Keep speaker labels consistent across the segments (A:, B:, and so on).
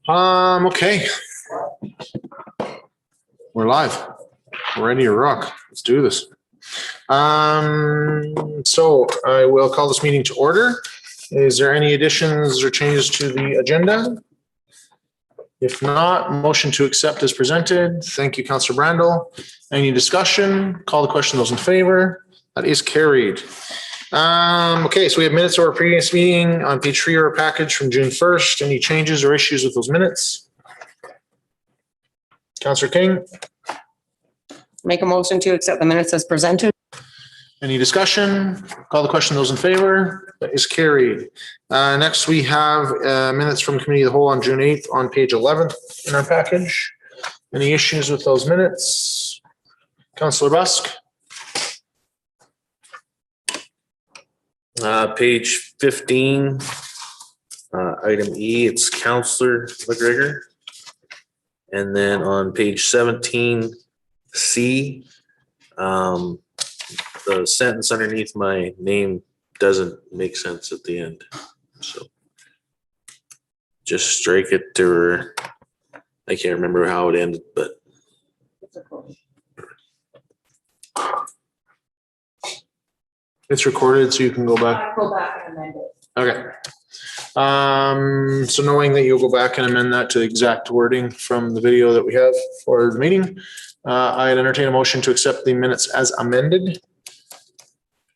A: Okay. We're live. We're ready to rock. Let's do this. So I will call this meeting to order. Is there any additions or changes to the agenda? If not, motion to accept is presented. Thank you, Councillor Brandel. Any discussion? Call the question. Those in favor? That is carried. Okay, so we have minutes of our previous meeting on page 3 of our package from June 1st. Any changes or issues with those minutes? Councillor King?
B: Make a motion to accept the minutes as presented.
A: Any discussion? Call the question. Those in favor? That is carried. Next, we have minutes from Committee of the Whole on June 8th on page 11 in our package. Any issues with those minutes? Councillor Busk?
C: Page 15, item E, it's Councillor McGregor. And then on page 17, C, the sentence underneath my name doesn't make sense at the end. So just strike it, or I can't remember how it ended, but
A: It's recorded, so you can go back.
B: Go back and amend it.
A: Okay. So knowing that you'll go back and amend that to the exact wording from the video that we have for the meeting, I'd entertain a motion to accept the minutes as amended.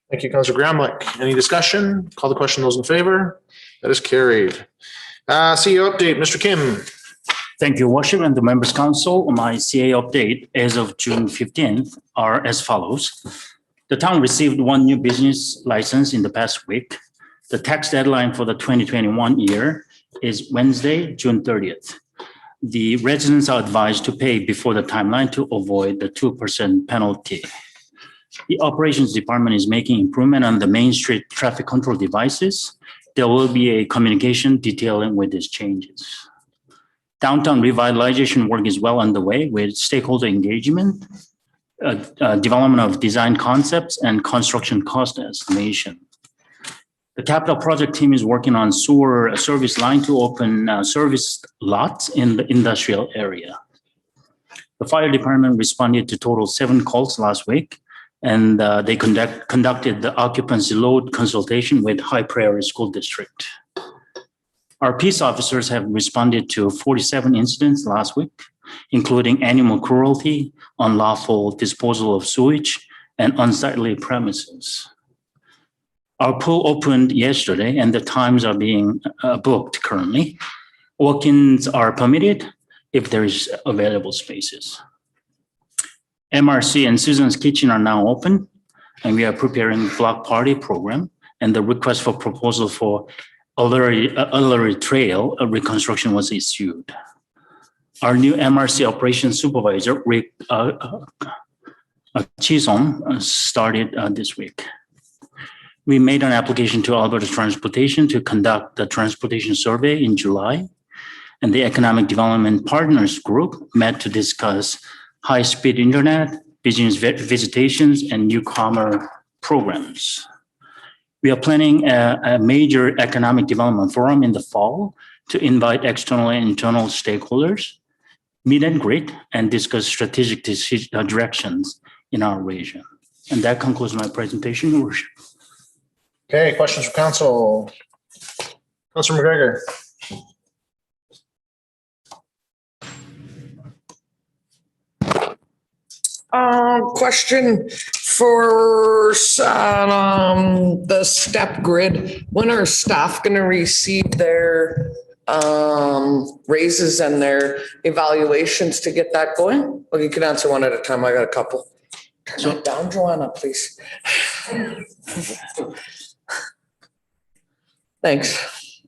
A: Thank you, Councillor Gramlich. Any discussion? Call the question. Those in favor? That is carried. CEO update, Mr. Kim.
D: Thank you, Worship and the Members Council. My CA update as of June 15th are as follows. The town received one new business license in the past week. The tax deadline for the 2021 year is Wednesday, June 30th. The residents are advised to pay before the timeline to avoid the 2% penalty. The operations department is making improvement on the Main Street traffic control devices. There will be a communication detailing with these changes. Downtown revitalization work is well underway with stakeholder engagement, development of design concepts, and construction cost estimation. The capital project team is working on sewer service line to open service lots in the industrial area. The fire department responded to total 7 calls last week, and they conducted the occupancy load consultation with High Prairie School District. Our peace officers have responded to 47 incidents last week, including animal cruelty, unlawful disposal of sewage, and unsightly premises. Our pool opened yesterday and the times are being booked currently. Walk-ins are permitted if there is available spaces. MRC and Susan's Kitchen are now open, and we are preparing block party program, and the request for proposal for Uluru Trail reconstruction was issued. Our new MRC operations supervisor, Rick Chisholm, started this week. We made an application to Alberta Transportation to conduct the transportation survey in July, and the Economic Development Partners Group met to discuss high-speed internet, business visitations, and newcomer programs. We are planning a major economic development forum in the fall to invite external and internal stakeholders, meet and greet, and discuss strategic directions in our region. And that concludes my presentation, Your Worship.
A: Okay, questions from council? Councillor McGregor.
E: Question for the step grid. When are staff going to receive their raises and their evaluations to get that going? Well, you can answer one at a time. I got a couple. Turn it down, Joanna, please. Thanks.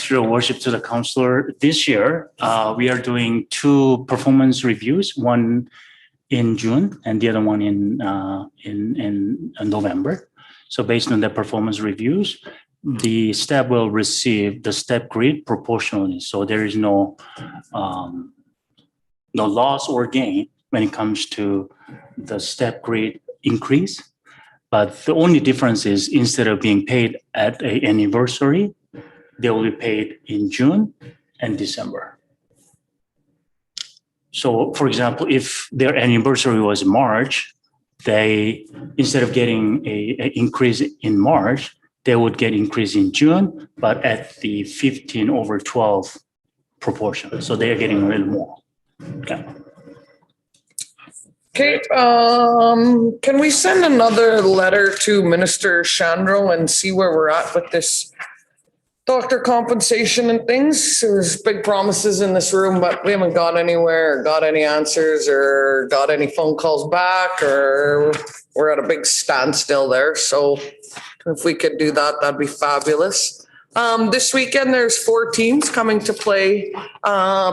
D: Your Worship to the Councillor. This year, we are doing 2 performance reviews, one in June and the other one in November. So based on the performance reviews, the step will receive the step grid proportionally. So there is no loss or gain when it comes to the step grid increase. But the only difference is instead of being paid at an anniversary, they will be paid in June and December. So for example, if their anniversary was March, they, instead of getting a increase in March, they would get increase in June, but at the 15/12 proportion. So they're getting a little more. Okay.
E: Okay, can we send another letter to Minister Chandro and see where we're at with this doctor compensation and things? There's big promises in this room, but we haven't got anywhere, or got any answers, or got any phone calls back, or we're at a big standstill there. So if we could do that, that'd be fabulous. This weekend, there's 4 teams coming to play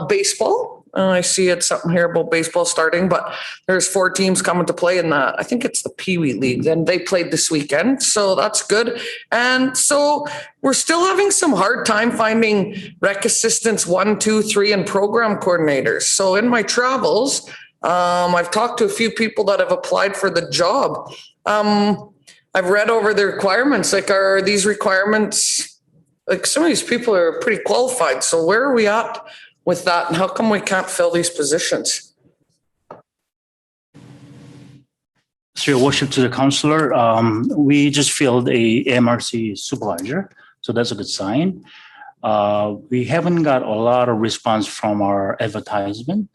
E: baseball. I see it's something here about baseball starting, but there's 4 teams coming to play in the, I think it's the Pee Wee League, and they played this weekend, so that's good. And so we're still having some hard time finding rec assistants 1, 2, 3, and program coordinators. So in my travels, I've talked to a few people that have applied for the job. I've read over the requirements. Like, are these requirements, like, some of these people are pretty qualified. So where are we at with that, and how come we can't fill these positions?
D: So your worship, to the counselor, we just filled a MRC supervisor, so that's a good sign. We haven't got a lot of response from our advertisement,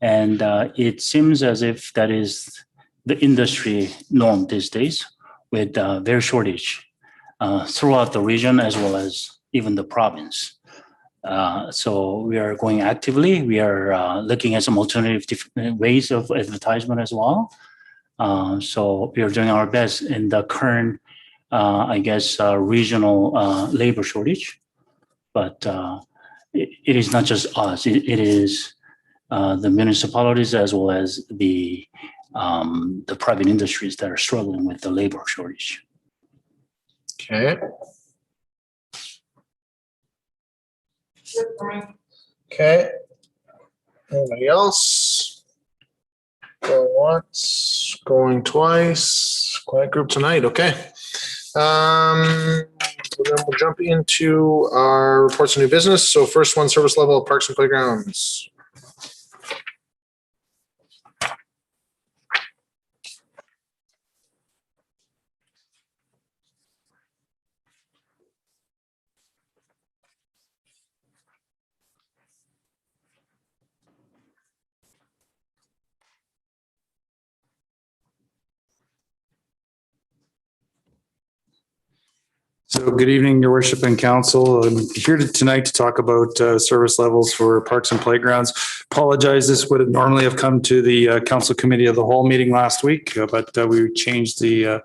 D: and it seems as if that is the industry norm these days, with their shortage throughout the region as well as even the province. So we are going actively. We are looking at some alternative different ways of advertisement as well. So we are doing our best in the current, regional labor shortage. But it is not just us. It is the municipalities as well as the private industries that are struggling with the labor shortage.
A: Okay. Okay. Anybody else? Going once, going twice. Quiet group tonight. Okay. Then we'll jump into our reports of new business. So first one, service level of parks and playgrounds.
F: So good evening, Your Worship and Council. I'm here tonight to talk about service levels for parks and playgrounds. Apologize, this would normally have come to the Council Committee of the Whole meeting last week, but we changed the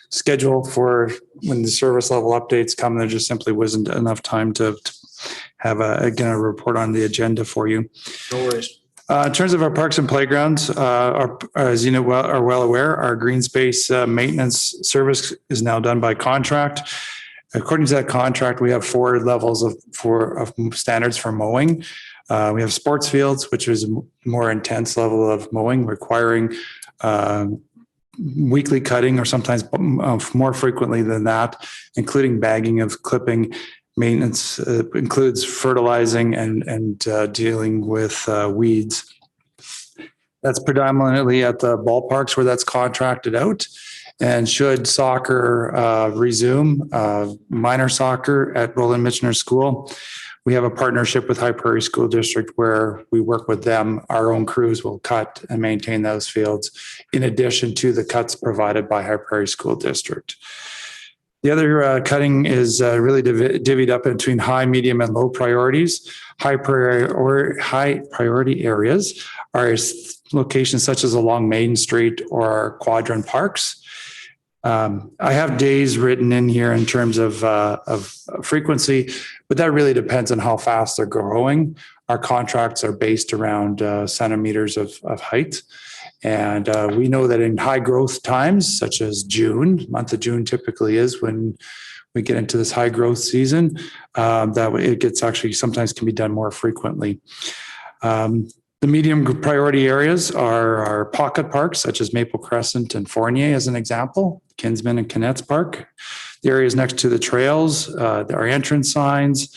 F: schedule for when the service level updates come. There just simply wasn't enough time to have a report on the agenda for you.
A: No worries.
F: In terms of our parks and playgrounds, as you know, are well aware, our green space maintenance service is now done by contract. According to that contract, we have 4 levels of standards for mowing. We have sports fields, which is a more intense level of mowing, requiring weekly cutting or sometimes more frequently than that, including bagging of clipping. Maintenance includes fertilizing and dealing with weeds. That's predominantly at the ballparks where that's contracted out. And should soccer resume, minor soccer at Roland Michener School, we have a partnership with High Prairie School District where we work with them. Our own crews will cut and maintain those fields in addition to the cuts provided by High Prairie School District. The other cutting is really divvied up between high, medium, and low priorities. High priority areas are locations such as along Main Street or Quadrant Parks. I have days written in here in terms of frequency, but that really depends on how fast they're growing. Our contracts are based around centimeters of height. And we know that in high growth times, such as June, month of June typically is when we get into this high growth season, that it gets actually sometimes can be done more frequently. The medium priority areas are our pocket parks, such as Maple Crescent and Fournier, as an example, Kinsman and Kinnetts Park. The areas next to the trails, our entrance signs,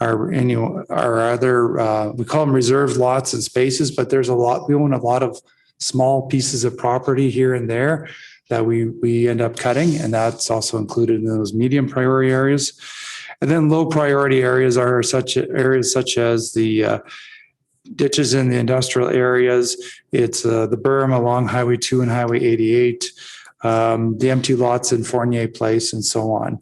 F: our other, we call them reserved lots and spaces, but there's we own a lot of small pieces of property here and there that we end up cutting, and that's also included in those medium priority areas. And then low priority areas are such as the ditches in the industrial areas. It's the berm along Highway 2 and Highway 88, the empty lots in Fournier Place, and so on.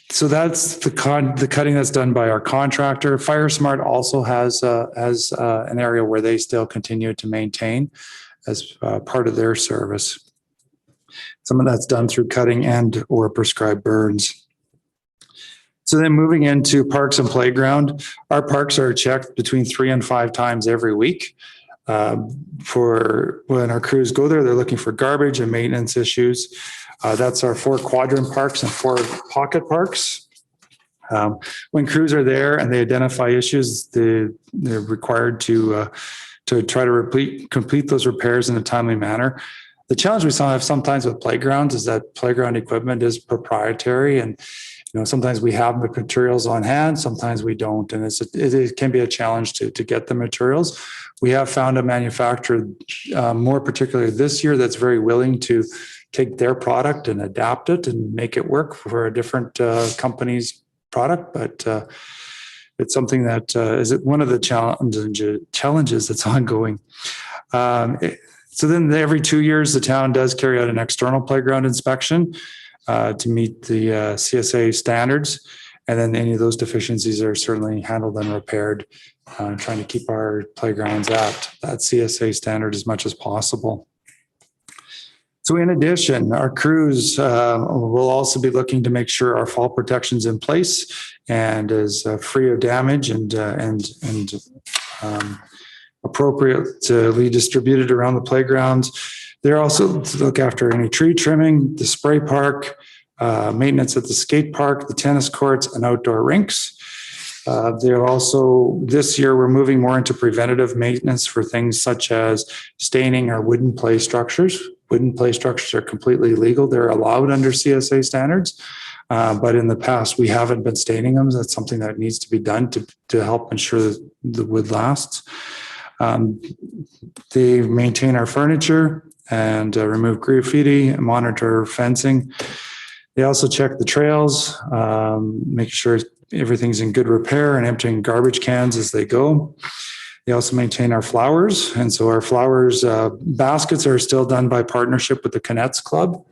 F: So that's the cutting that's done by our contractor. FireSmart also has an area where they still continue to maintain as part of their service. Some of that's done through cutting and or prescribed burns. So then moving into parks and playground, our parks are checked between 3 and 5 times every week. For when our crews go there, they're looking for garbage and maintenance issues. That's our 4 quadrant parks and 4 pocket parks. When crews are there and they identify issues, they're required to try to complete those repairs in a timely manner. The challenge we have sometimes with playgrounds is that playground equipment is proprietary, and sometimes we have the materials on hand, sometimes we don't, and it can be a challenge to get the materials. We have found a manufacturer, more particularly this year, that's very willing to take their product and adapt it and make it work for a different company's product, but it's something that is one of the challenges that's ongoing. So then every 2 years, the town does carry out an external playground inspection to meet the CSA standards. And then any of those deficiencies are certainly handled and repaired, trying to keep our playgrounds at that CSA standard as much as possible. So in addition, our crews will also be looking to make sure our fall protection's in place and is free of damage and appropriately distributed around the playgrounds. They're also to look after any tree trimming, the spray park, maintenance at the skate park, the tennis courts, and outdoor rinks. They're also, this year, we're moving more into preventative maintenance for things such as staining our wooden play structures. Wooden play structures are completely legal. They're allowed under CSA standards. But in the past, we haven't been staining them. That's something that needs to be done to help ensure that the wood lasts. They maintain our furniture and remove graffiti and monitor fencing. They also check the trails, make sure everything's in good repair and emptying garbage cans as they go. They also maintain our flowers. And so our flowers baskets are still done by partnership with the Canettes Club.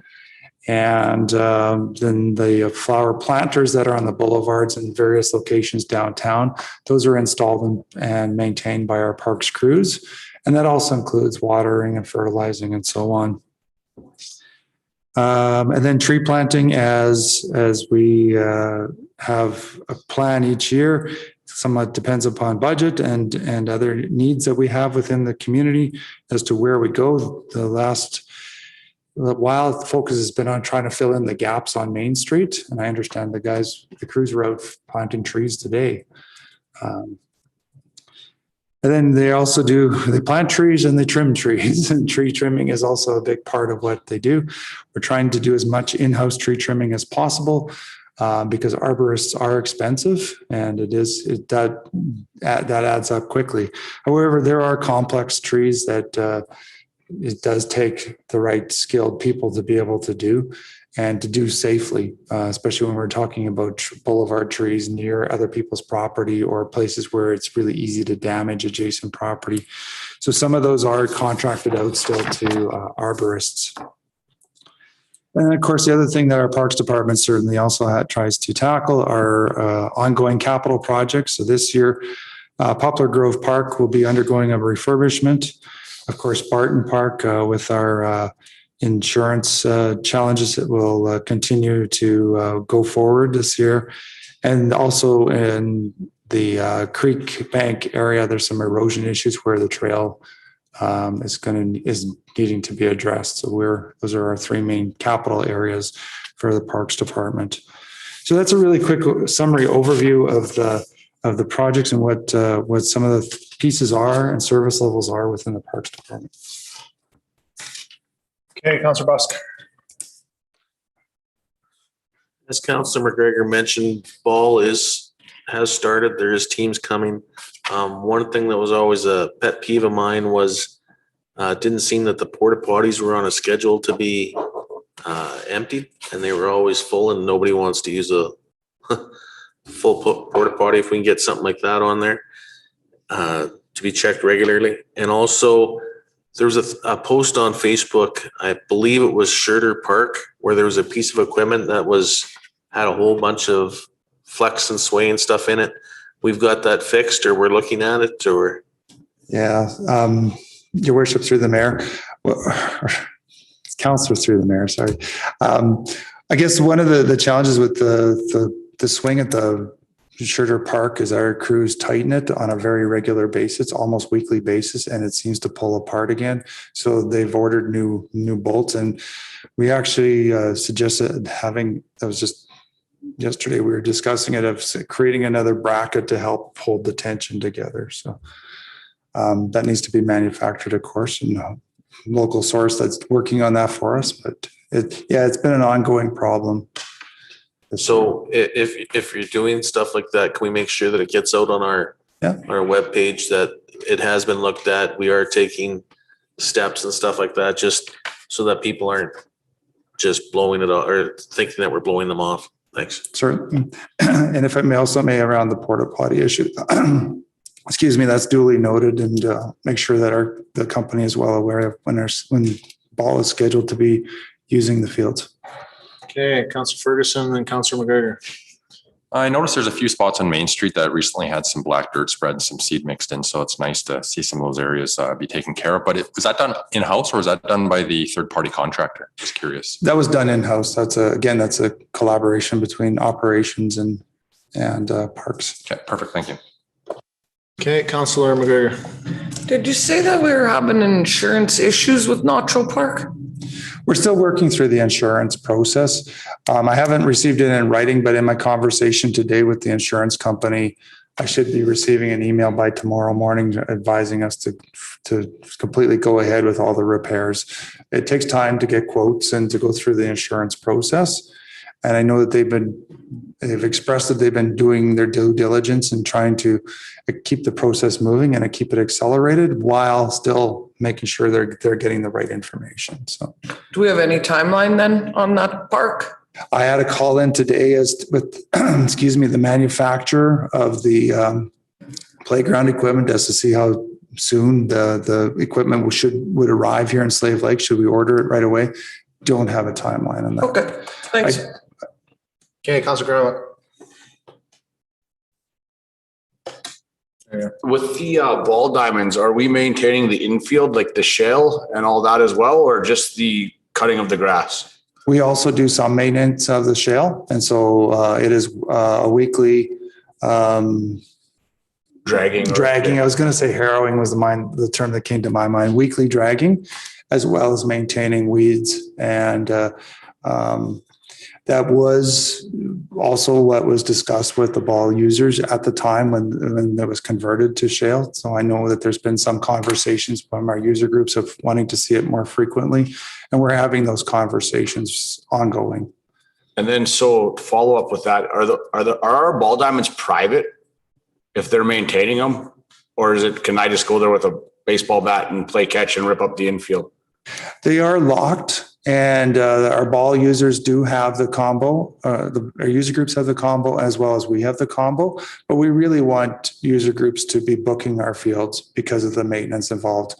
F: And then the flower planters that are on the boulevards and various locations downtown, those are installed and maintained by our parks crews. And that also includes watering and fertilizing and so on. And then tree planting as we have a plan each year. Somewhat depends upon budget and other needs that we have within the community as to where we go. The last while, the focus has been on trying to fill in the gaps on Main Street. And I understand the crews were out planting trees today. And then they plant trees and they trim trees, and tree trimming is also a big part of what they do. We're trying to do as much in-house tree trimming as possible because arborists are expensive, and that adds up quickly. However, there are complex trees that it does take the right skilled people to be able to do and to do safely, especially when we're talking about boulevard trees near other people's property or places where it's really easy to damage adjacent property. So some of those are contracted out still to arborists. And of course, the other thing that our Parks Department certainly also tries to tackle are ongoing capital projects. So this year, Poplar Grove Park will be undergoing a refurbishment. Of course, Barton Park with our insurance challenges that will continue to go forward this year. And also in the Creek Bank area, there's some erosion issues where the trail is needing to be addressed. So those are our 3 main capital areas for the Parks Department. So that's a really quick summary overview of the projects and what some of the pieces are and service levels are within the Parks Department.
A: Okay, Councillor Busk.
C: As Councillor McGregor mentioned, fall is has started. There is teams coming. One thing that was always a pet peeve of mine was it didn't seem that the porta potties were on a schedule to be emptied, and they were always full, and nobody wants to use a full porta potty. If we can get something like that on there to be checked regularly. And also there was a post on Facebook, I believe it was Schurter Park, where there was a piece of equipment that had a whole bunch of flex and sway and stuff in it. We've got that fixed, or we're looking at it, or?
F: Yeah, your worship, through the mayor, councillor through the mayor, sorry. I guess one of the challenges with the swing at the Schurter Park is our crews tighten it on a very regular basis, almost weekly basis, and it seems to pull apart again. So they've ordered new bolts, and we actually suggested having, that was just yesterday, we were discussing it, of creating another bracket to help hold the tension together. So that needs to be manufactured, of course, and a local source that's working on that for us. But it's been an ongoing problem.
C: So if you're doing stuff like that, can we make sure that it gets out on our webpage, that it has been looked at? We are taking steps and stuff like that, just so that people aren't just blowing it off or thinking that we're blowing them off. Thanks.
F: Certainly. And if I may also around the porta potty issue, excuse me, that's duly noted, and make sure that the company is well aware of when ball is scheduled to be using the fields.
A: Okay, Councillor Ferguson and Councillor McGregor.
G: I noticed there's a few spots on Main Street that recently had some black dirt spread and some seed mixed in. So it's nice to see some of those areas be taken care of. But was that done in-house, or was that done by the third-party contractor? Just curious.
F: That was done in-house. That's a collaboration between operations and parks.
G: Okay, perfect. Thank you.
A: Okay, Councillor McGregor.
E: Did you say that we were having insurance issues with Nacho Park?
F: We're still working through the insurance process. I haven't received it in writing, but in my conversation today with the insurance company, I should be receiving an email by tomorrow morning advising us to completely go ahead with all the repairs. It takes time to get quotes and to go through the insurance process. And I know that they've expressed that they've been doing their due diligence and trying to keep the process moving and keep it accelerated while still making sure they're getting the right information. So,
E: Do we have any timeline then on that park?
F: I had a call in today with the manufacturer of the playground equipment, as to see how soon the equipment would arrive here in Slave Lake. Should we order it right away? Don't have a timeline on that.
E: Okay, thanks.
A: Okay, Councillor Garland.
H: With the ball diamonds, are we maintaining the infield, like the shell and all that as well, or just the cutting of the grass?
F: We also do some maintenance of the shale. And so it is a weekly dragging. I was going to say harrowing was the term that came to my mind. Weekly dragging, as well as maintaining weeds. And that was also what was discussed with the ball users at the time when it was converted to shale. So I know that there's been some conversations from our user groups of wanting to see it more frequently, and we're having those conversations ongoing.
H: And then, so to follow up with that, are our ball diamonds private if they're maintaining them, or can I just go there with a baseball bat and play catch and rip up the infield?
F: They are locked. And our ball users do have the combo. Our user groups have the combo as well as we have the combo. But we really want user groups to be booking our fields because of the maintenance involved.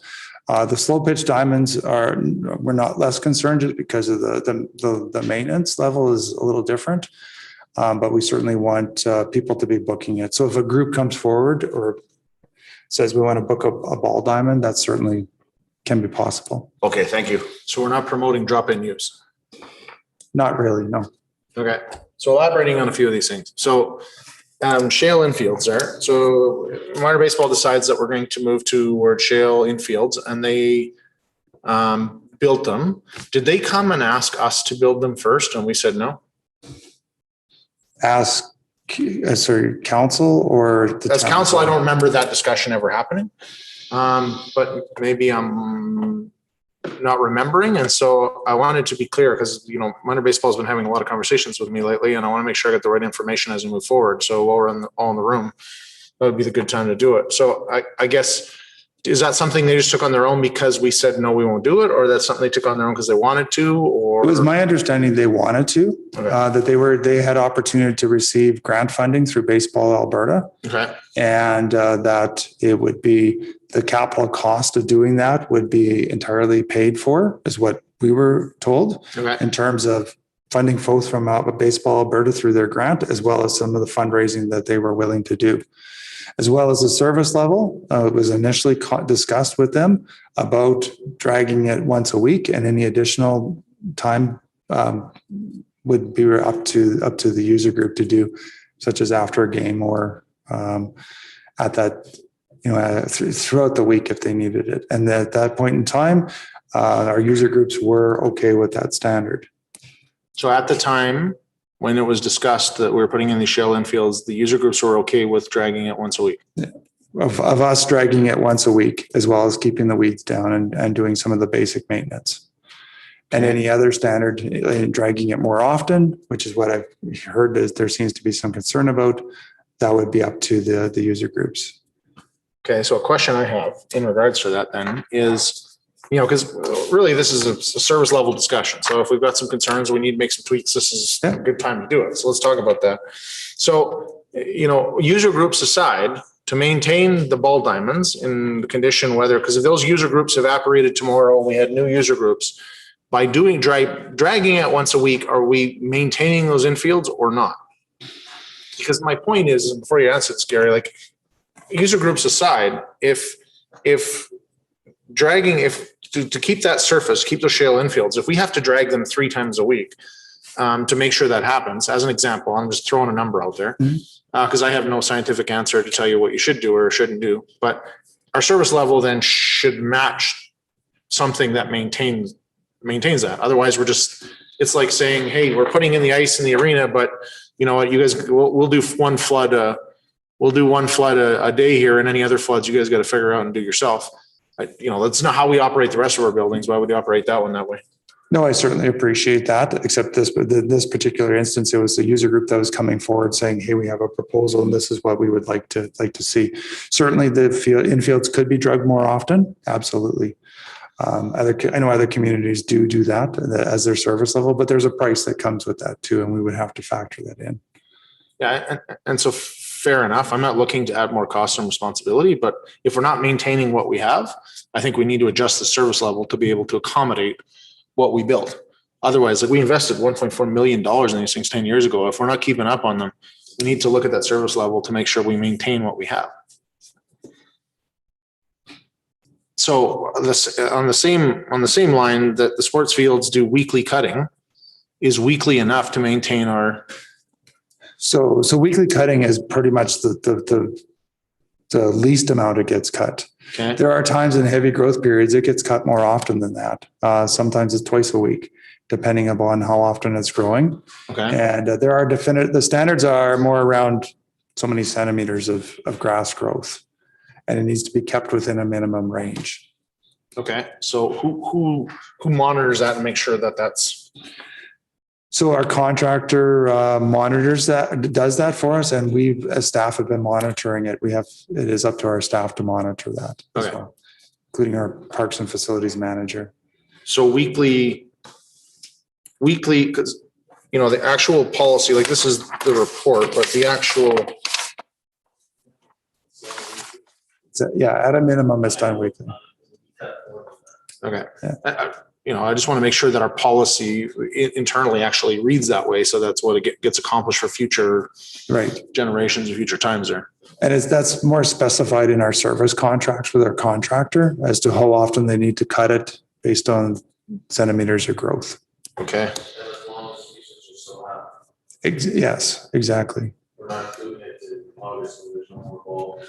F: The slow pitch diamonds we're not less concerned just because of the maintenance level is a little different. But we certainly want people to be booking it. So if a group comes forward or says we want to book a ball diamond, that certainly can be possible.
H: Okay, thank you.
A: So we're not promoting drop-in use.
F: Not really, no.
A: Okay, so elaborating on a few of these things. So shale infields there. So minor baseball decides that we're going to move toward shale infields, and they built them. Did they come and ask us to build them first, and we said no?
F: Ask, council or the
A: as council? I don't remember that discussion ever happening. But maybe I'm not remembering. And so I wanted to be clear because, minor baseball has been having a lot of conversations with me lately, and I want to make sure I get the right information as we move forward. So while we're all in the room, that would be the good time to do it. So I guess, is that something they just took on their own because we said, no, we won't do it? Or that's something they took on their own because they wanted to? Or
F: It was my understanding they wanted to,
A: Okay.
F: that they had opportunity to receive grant funding through Baseball Alberta.
A: Okay.
F: And that it would be, the capital cost of doing that would be entirely paid for, is what we were told,
A: Okay.
F: in terms of funding both from Baseball Alberta through their grant, as well as some of the fundraising that they were willing to do. As well as the service level, it was initially discussed with them about dragging it once a week, and any additional time would be up to the user group to do, such as after a game or at that, throughout the week if they needed it. And at that point in time, our user groups were okay with that standard.
A: So at the time when it was discussed that we were putting in the shell infields, the user groups were okay with dragging it once a week.
F: Of us dragging it once a week, as well as keeping the weeds down and doing some of the basic maintenance. And any other standard, dragging it more often, which is what I've heard is there seems to be some concern about, that would be up to the user groups.
A: Okay, so a question I have in regards to that then is, because really this is a service level discussion. So if we've got some concerns, we need to make some tweaks, this is a good time to do it. So let's talk about that. So, user groups aside, to maintain the ball diamonds in the condition whether, because if those user groups evaporated tomorrow, we had new user groups, by dragging it once a week, are we maintaining those infields or not? Because my point is, before you answer this, Gary, like, user groups aside, if to keep that surface, keep those shale infields, if we have to drag them 3 times a week to make sure that happens, as an example, I'm just throwing a number out there because I have no scientific answer to tell you what you should do or shouldn't do, but our service level then should match something that maintains that. Otherwise, it's like saying, hey, we're putting in the ice in the arena, but you know what, you guys, we'll do one flood. We'll do one flood a day here, and any other floods you guys got to figure out and do yourself. That's not how we operate the rest of our buildings. Why would you operate that one that way?
F: No, I certainly appreciate that, except this particular instance, it was the user group that was coming forward saying, hey, we have a proposal and this is what we would like to see. Certainly the infields could be drugged more often. Absolutely. I know other communities do that as their service level, but there's a price that comes with that too, and we would have to factor that in.
A: Yeah. And so fair enough. I'm not looking to add more cost and responsibility, but if we're not maintaining what we have, I think we need to adjust the service level to be able to accommodate what we built. Otherwise, like, we invested $1.4 million in these things 10 years ago. If we're not keeping up on them, we need to look at that service level to make sure we maintain what we have. So on the same line that the sports fields do weekly cutting, is weekly enough to maintain our?
F: So weekly cutting is pretty much the least amount it gets cut.
A: Okay.
F: There are times in heavy growth periods it gets cut more often than that. Sometimes it's twice a week, depending upon how often it's growing.
A: Okay.
F: And there are the standards are more around so many centimeters of grass growth, and it needs to be kept within a minimum range.
A: Okay. So who monitors that and makes sure that that's?
F: So our contractor monitors that, does that for us, and we as staff have been monitoring it. It is up to our staff to monitor that as
A: Okay.
F: well, including our parks and facilities manager.
A: So weekly, because, the actual policy, like, this is the report, but the actual,
F: So, yeah, at a minimum, it's done weekly.
A: okay.
F: Yeah.
A: I just want to make sure that our policy internally actually reads that way. So that's what it gets accomplished for future
F: Right.
A: generations or future times there.
F: And that's more specified in our service contracts with our contractor as to how often they need to cut it based on centimeters of growth.
A: Okay.
F: Yes, exactly.
C: We're not doing it to August, so there's no more ball.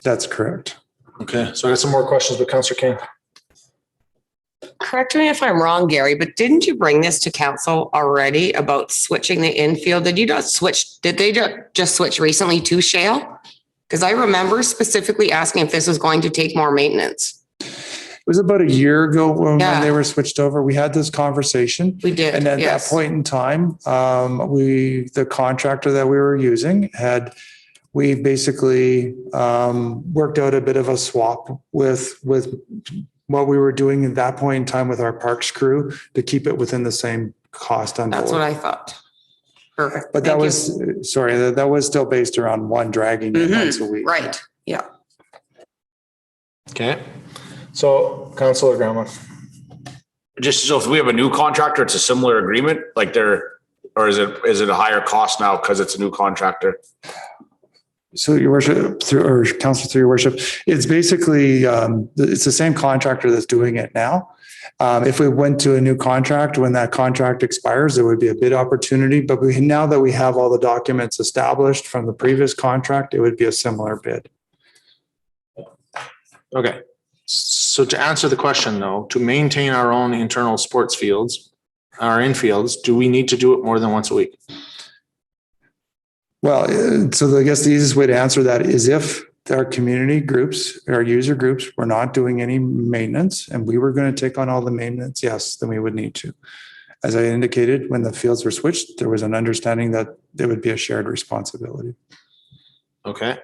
F: That's correct.
A: Okay. So I got some more questions, but Councillor King.
B: Correct me if I'm wrong, Gary, but didn't you bring this to council already about switching the infield? Did they just switch recently to shale? Because I remember specifically asking if this was going to take more maintenance.
F: was about a year ago when
B: Yeah.
F: they were switched over. We had this conversation.
B: We did,
F: And at that
B: yes.
F: point in time, the contractor that we were using we basically worked out a bit of a swap with what we were doing at that point in time with our parks crew to keep it within the same cost on
B: That's
F: board.
B: what I thought. Perfect.
F: But that
B: Thank you.
F: was, sorry, that was still based around one dragging it once a week.
B: Right, yeah.
A: Okay. So Councillor Grandma.
H: Just so if we have a new contractor, it's a similar agreement, like or is it a higher cost now because it's a new contractor?
F: So your worship, council through your worship, it's basically, it's the same contractor that's doing it now. If we went to a new contract, when that contract expires, there would be a bid opportunity, but now that we have all the documents established from the previous contract, it would be a similar bid.
A: Okay. So to answer the question though, to maintain our own internal sports fields, our infields, do we need to do it more than once a week?
F: Well, so I guess the easiest way to answer that is if our community groups, our user groups were not doing any maintenance and we were going to take on all the maintenance, yes, then we would need to. As I indicated, when the fields were switched, there was an understanding that there would be a shared responsibility.
A: Okay.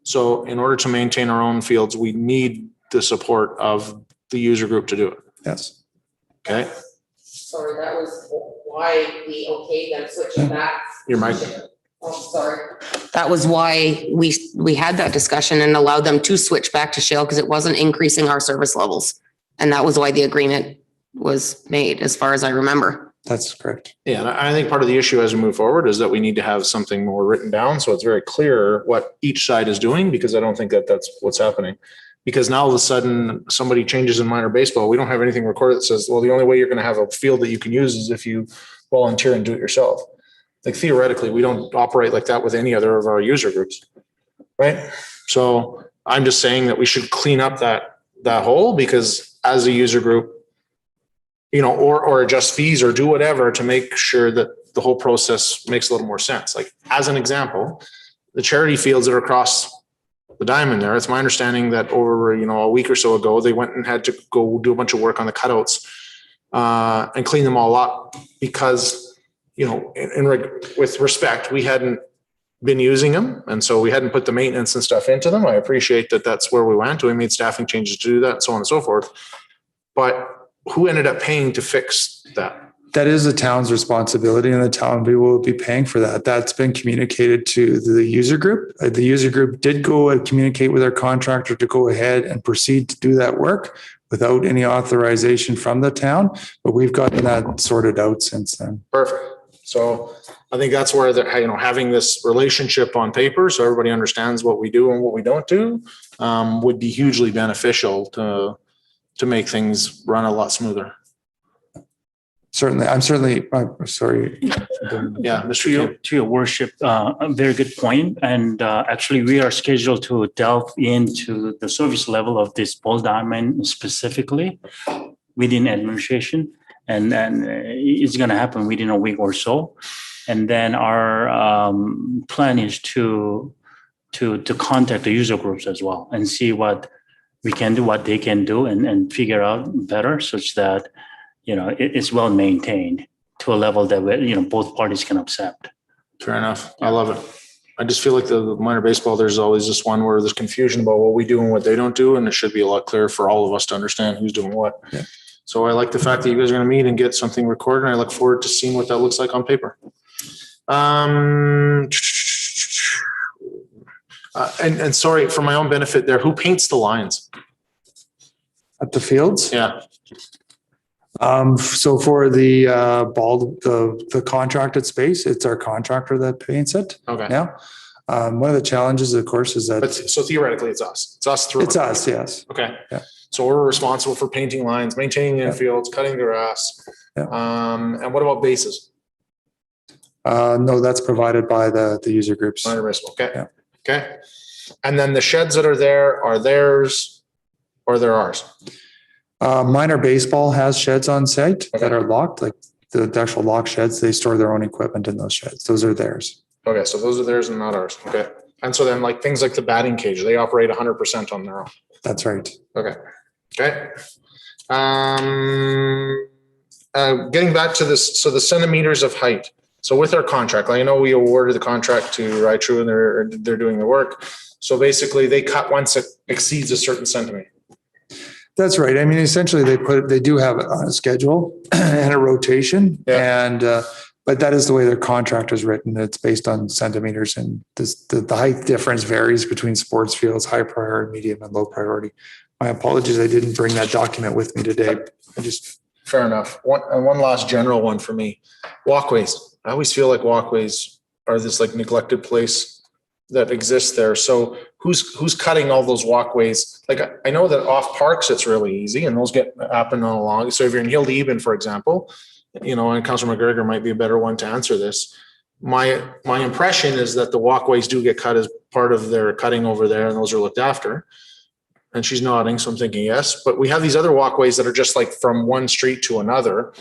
A: So in order to maintain our own fields, we need the support of the user group to do it.
F: Yes.
A: Okay.
B: Sorry, that was why we okayed them switching back.
A: Your mic.
B: Oh, sorry. That was why we had that discussion and allowed them to switch back to shale because it wasn't increasing our service levels. And that was why the agreement was made, as far as I remember.
F: That's correct.
A: Yeah, and I think part of the issue as we move forward is that we need to have something more written down so it's very clear what each side is doing, because I don't think that that's what's happening. Because now all of a sudden somebody changes in minor baseball, we don't have anything recorded that says, well, the only way you're going to have a field that you can use is if you volunteer and do it yourself. Like theoretically, we don't operate like that with any other of our user groups, right? So I'm just saying that we should clean up that hole, because as a user group, you know, or adjust fees or do whatever to make sure that the whole process makes a little more sense. Like as an example, the charity fields that are across the diamond there, it's my understanding that over, you know, a week or so ago, they went and had to go do a bunch of work on the cutouts and clean them all up because, you know, with respect, we hadn't been using them. And so we hadn't put the maintenance and stuff into them. I appreciate that that's where we went. We made staffing changes to do that and so on and so forth. But who ended up paying to fix that?
F: That is the town's responsibility, and the town will be paying for that. That's been communicated to the user group. The user group did go and communicate with our contractor to go ahead and proceed to do that work without any authorization from the town, but we've gotten that sorted out since then.
A: Perfect. So I think that's where having this relationship on paper so everybody understands what we do and what we don't do would be hugely beneficial to make things run a lot smoother.
F: Certainly, I'm sorry.
A: Yeah, Mr. Yu.
D: To your worship, a very good point. And actually, we are scheduled to delve into the service level of this ball diamond specifically within administration. And it's going to happen within a week or so. And then our plan is to contact the user groups as well and see what we can do, what they can do, and figure out better such that, you know, it's well maintained to a level that, both parties can accept.
A: Fair enough. I love it. I just feel like the minor baseball, there's always this one where there's confusion about what we do and what they don't do. And it should be a lot clearer for all of us to understand who's doing what.
F: Yeah.
A: So I like the fact that you guys are going to meet and get something recorded. And I look forward to seeing what that looks like on paper. And sorry, for my own benefit there, who paints the lines?
F: At the fields?
A: Yeah.
F: So for the the contracted space, it's our contractor that paints it
A: Okay.
F: now. One of the challenges, of course, is that
A: But so theoretically it's us. It's us through.
F: it's us, yes.
A: Okay.
F: Yeah.
A: So we're responsible for painting lines, maintaining the infields, cutting the grass.
F: Yeah.
A: And what about bases?
F: No, that's provided by the user groups.
A: Minor baseball. Okay.
F: Yeah.
A: Okay. And then the sheds that are there are theirs or they're ours?
F: Minor baseball has sheds on site
A: Okay.
F: that are locked, like the actual lock sheds. They store their own equipment in those sheds. Those are theirs.
A: Okay. So those are theirs and not ours. Okay. And so then like things like the batting cage, they operate 100% on their own.
F: That's right.
A: Okay. Okay. Getting back to this, so the centimeters of height. So with our contract, I know we awarded the contract to Rytru and they're doing the work. So basically they cut once it exceeds a certain centimeter.
F: That's right. I mean, essentially they do have a schedule and a rotation and, but that is the way their contract is written. It's based on centimeters and the height difference varies between sports fields, high priority, medium and low priority. My apologies. I didn't bring that document with me today.
A: Fair enough. One last general one for me. Walkways. I always feel like walkways are this like neglected place that exists there. So who's cutting all those walkways? Like I know that off parks, it's really easy and those get happened all along. So if you're in Hill Eben, for example, you know, and Councilor McGregor might be a better one to answer this. My impression is that the walkways do get cut as part of their cutting over there and those are looked after. And she's nodding, so I'm thinking yes. But we have these other walkways that are just like from one street to another.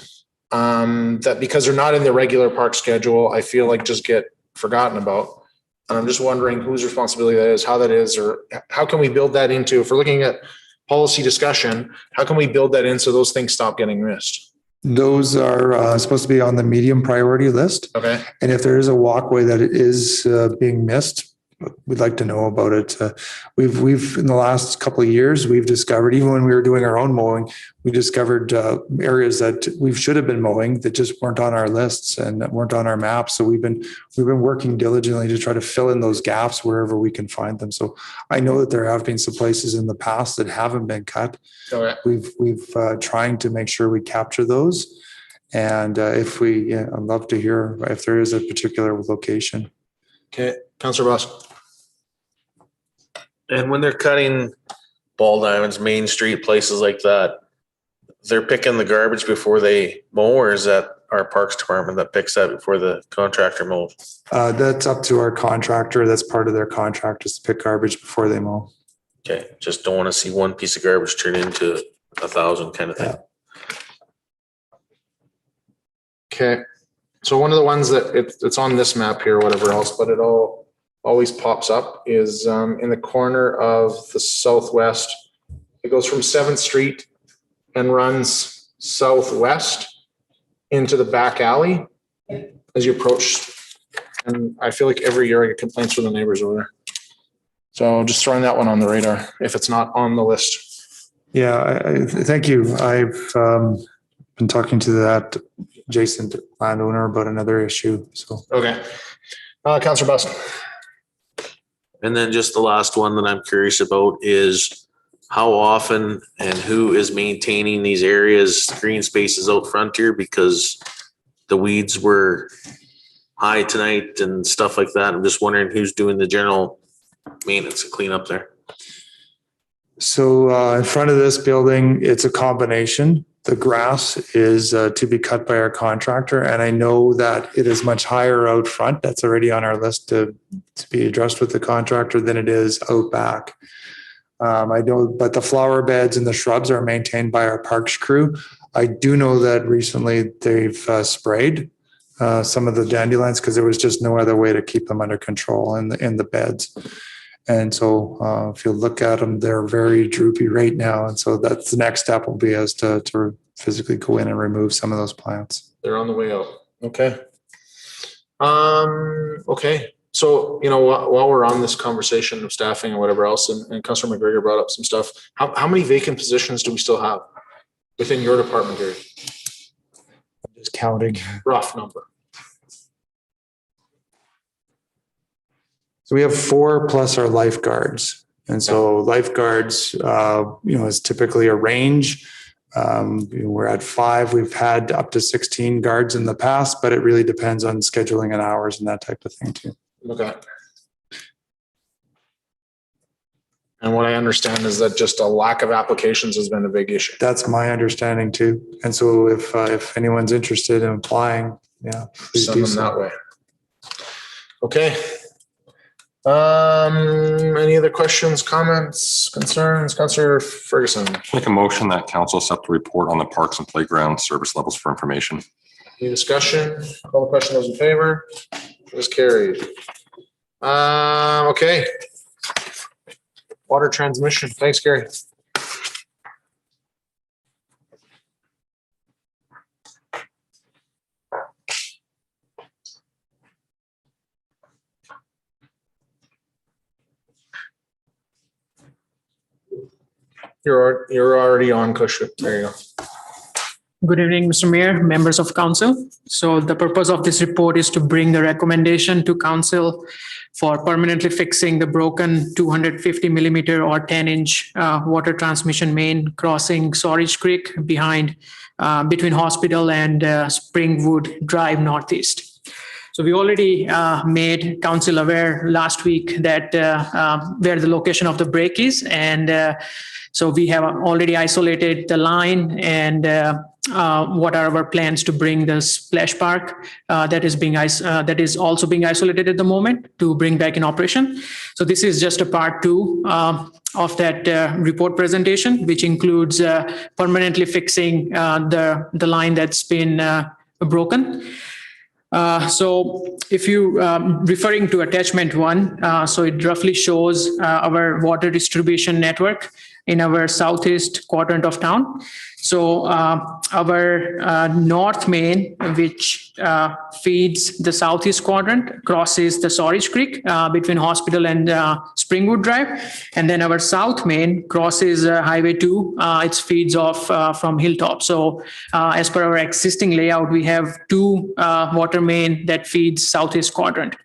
A: That because they're not in the regular park schedule, I feel like just get forgotten about. And I'm just wondering whose responsibility that is, how that is, or how can we build that into, if we're looking at policy discussion, how can we build that in so those things stop getting missed?
F: Those are supposed to be on the medium priority list.
A: Okay.
F: And if there is a walkway that is being missed, we'd like to know about it. We've in the last couple of years, we've discovered, even when we were doing our own mowing, we discovered areas that we should have been mowing that just weren't on our lists and weren't on our maps. So we've been working diligently to try to fill in those gaps wherever we can find them. So I know that there have been some places in the past that haven't been cut.
A: Okay.
F: We've trying to make sure we capture those. And I'd love to hear if there is a particular location.
A: Okay, Councilor Boss.
C: And when they're cutting ball diamonds, Main Street, places like that, they're picking the garbage before they mow, or is that our Parks Department that picks that before the contractor mows?
F: That's up to our contractor. That's part of their contract is to pick garbage before they mow.
C: Okay, just don't want to see one piece of garbage turn into 1,000 kind of thing.
A: Okay. So one of the ones that it's on this map here, whatever else, but it always pops up is in the corner of the southwest. It goes from 7th Street and runs southwest into the back alley as you approach. And I feel like every year I get complaints from the neighbors over there. So just throwing that one on the radar if it's not on the list.
F: Yeah, thank you. I've been talking to that adjacent landowner about another issue. So
A: okay, Councilor Boston.
C: And then just the last one that I'm curious about is how often and who is maintaining these areas, green spaces out front here, because the weeds were high tonight and stuff like that. I'm just wondering who's doing the general maintenance and cleanup there.
F: So in front of this building, it's a combination. The grass is to be cut by our contractor. And I know that it is much higher out front. That's already on our list to be addressed with the contractor than it is out back. I know, but the flower beds and the shrubs are maintained by our parks crew. I do know that recently they've sprayed some of the dandelions because there was just no other way to keep them under control in the beds. And so if you look at them, they're very droopy right now. And so that's the next step will be as to physically go in and remove some of those plants.
A: They're on the way out. Okay. Okay. So, you know, while we're on this conversation of staffing and whatever else, and Councilor McGregor brought up some stuff, how many vacant positions do we still have within your department, Gary?
F: I'm just counting.
A: Rough number.
F: So we have 4 plus our lifeguards. And so lifeguards, is typically a range. We're at 5. We've had up to 16 guards in the past, but it really depends on scheduling and hours and that type of thing too.
A: Okay. And what I understand is that just a lack of applications has been a big issue.
F: That's my understanding too. And so if anyone's interested in applying, please
A: Send
F: do
A: them
F: so.
A: that way. Okay. Any other questions, comments, concerns? Councillor Ferguson.
G: Make a motion that council accept the report on the parks and playground service levels for information.
A: Any discussion? Call the question. Those in favor? Is carried. Okay. Water transmission. Thanks, Gary. You're already on, Kush. There you go.
I: Good evening, Mr. Mayor, members of council. So the purpose of this report is to bring the recommendation to council for permanently fixing the broken 250 millimeter or 10-inch water transmission main crossing Sorage Creek between Hospital and Springwood Drive Northeast. So we already made council aware last week that where the location of the break is, and so we have already isolated the line and what are our plans to bring the splash park that is also being isolated at the moment to bring back in operation. So this is just a part 2 of that report presentation, which includes permanently fixing the line that's been broken. So if you referring to attachment 1, so it roughly shows our water distribution network in our southeast quadrant of town. So our north main, which feeds the southeast quadrant, crosses the Sorage Creek between Hospital and Springwood Drive. And then our south main crosses Highway 2. It feeds off from Hilltop. So as per our existing layout, we have 2 water main that feeds southeast quadrant.